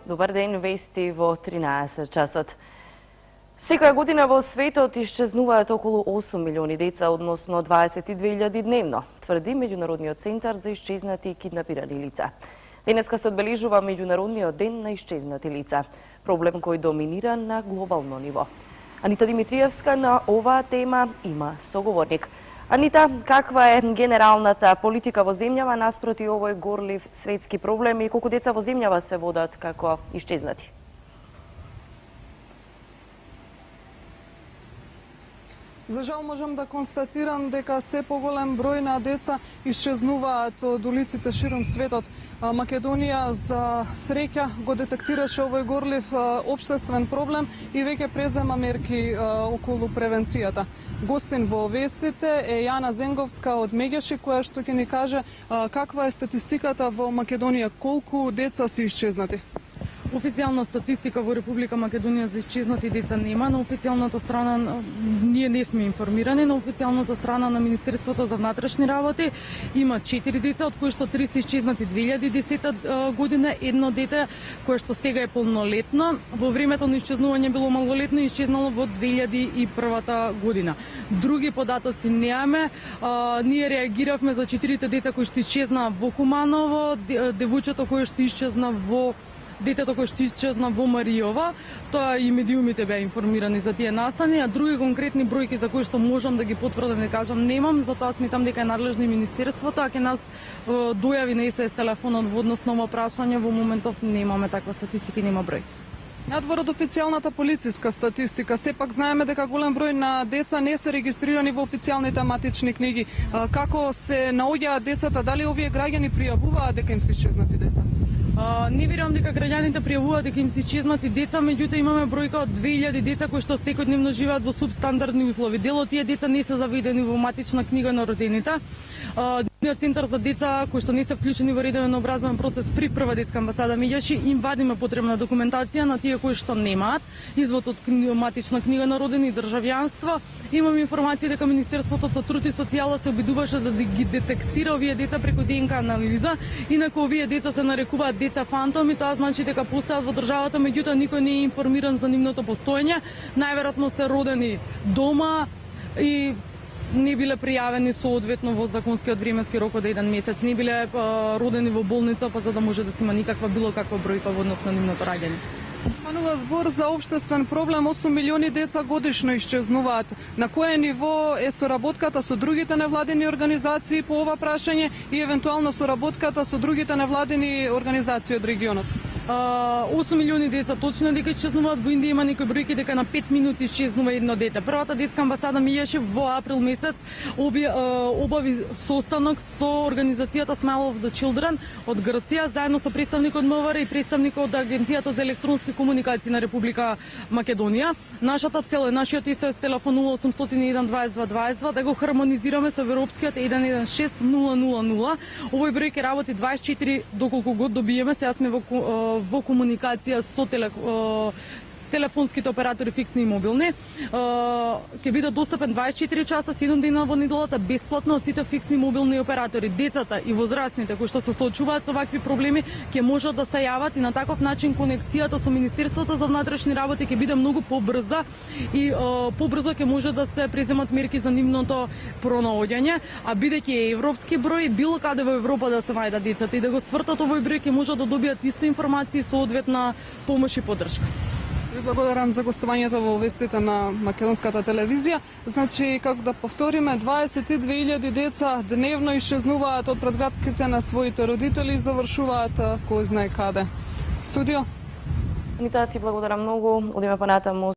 Добар ден, вести во 13 часот. Секоја година во светот исчезнуваат околу 8 милиони деца, односно 22.000 дневно, тврди Меѓународниот центар за исчезнати и киднапирани лица. Денеска се одбележува Меѓународниот ден на исчезнати лица, проблем кој доминира на глобално ниво. Анита Димитриевска на оваа тема има соговорник. Анита, каква е генералната политика во земјава наспроти овој горлив светски проблем и колку деца во земјава се водат како исчезнати? За жал можам да констатирам дека се поголем број на деца исчезнуваат од улиците широм светот. Македонија за среќа го детектираше овој горлив општествен проблем и веќе презема мерки околу превенцијата. Гостин во вестите е Јана Зенговска од Меѓаши, која што ќе ни каже каква е статистиката во Македонија, колку деца се исчезнати. Официјална статистика во Република Македонија за исчезнати деца нема. На официјалната страна ние не сме информирани. На официјалната страна на Министерството за внатрешни работи има 4 деца, од кои што 3 се исчезнати 2010 година, едно дете кое што сега е полнолетно. Во времето на исчезнување било малолетно и исчезнало во 2001 година. Други податоци немаме. Ние реагиравме за 4 деца кои што исчезнаа во Куманово, девојчето кое што исчезна во детето кој што исчезна во Маријова. Тоа и медиумите беа информирани за тие настани, а други конкретни бројки за кои што можам да ги потврдам и кажам немам, затоа сметам дека е надлежно Министерството, а ќе нас дојави на СС телефонот во однос на ова прашање. Во моментов немаме таква статистика и нема број. Надвор од официјалната полициска статистика, сепак знаеме дека голем број на деца не се регистрирани во официјалните матични книги. Како се наоѓаат децата? Дали овие граѓани пријавуваат дека им се исчезнати деца? Не верувам дека граѓаните пријавуваат дека им се исчезнати деца, меѓутоа имаме бројка од 2000 деца кои што секојдневно живеат во субстандардни услови. Дел од тие деца не се заведени во матична книга на родените. Дневниот центар за деца кои што не се вклучени во редовен образовен процес при прва детска амбасада Меѓаши им вадиме потребна документација на тие кои што немаат извод од матична книга на родени и државјанство. Имам информација дека Министерството за труд и социјала се обидуваше да ги детектира овие деца преку ДНК анализа, инаку овие деца се нарекуваат деца фантоми, тоа значи дека постојат во државата, меѓутоа никој не е информиран за нивното постоење. Најверојатно се родени дома и не биле пријавени соодветно во законскиот временски рок од 1 месец, не биле родени во болница, па за да може да се има никаква било каква бројка во однос на нивното раѓање. Станува збор за општествен проблем, 8 милиони деца годишно исчезнуваат. На кое ниво е соработката со другите невладени организации по ова прашање и евентуално соработката со другите невладени организации од регионот? 8 милиони деца точно дека исчезнуваат. Во Индија има некои бројки дека на 5 минути исчезнува едно дете. Првата детска амбасада Меѓаши во април месец обави состанок со организацијата Smile of the Children од Грција, заедно со представник од МВР и представник од Агенцијата за електронски комуникации на Република Македонија. Нашата цел е нашиот СОС телефон 0801 22 22 да го хармонизираме со европскиот 116 000. Овој број ќе работи 24 доколку го добиеме. Сега сме во комуникација со телефонските оператори фиксни и мобилни. Ќе биде достапен 24 часа 7 дена во неделата бесплатно од сите фиксни мобилни оператори. Децата и возрастните кои што се соочуваат со вакви проблеми ќе можат да се јават и на таков начин конекцијата со Министерството за внатрешни работи ќе биде многу побрза и побрзо ќе може да се преземат мерки за нивното пронаоѓање, а бидејќи е европски број, било каде во Европа да се најдат децата и да го свртат овој број ќе може да добијат исто информации и соодветна помош и поддршка. Ви благодарам за гостувањето во вестите на македонската телевизија. Значи, како да повториме, 22.000 деца дневно исчезнуваат од предградките на своите родители и завршуваат кој знае каде. Студио? Анита, ти благодарам многу. Одиме понатаму.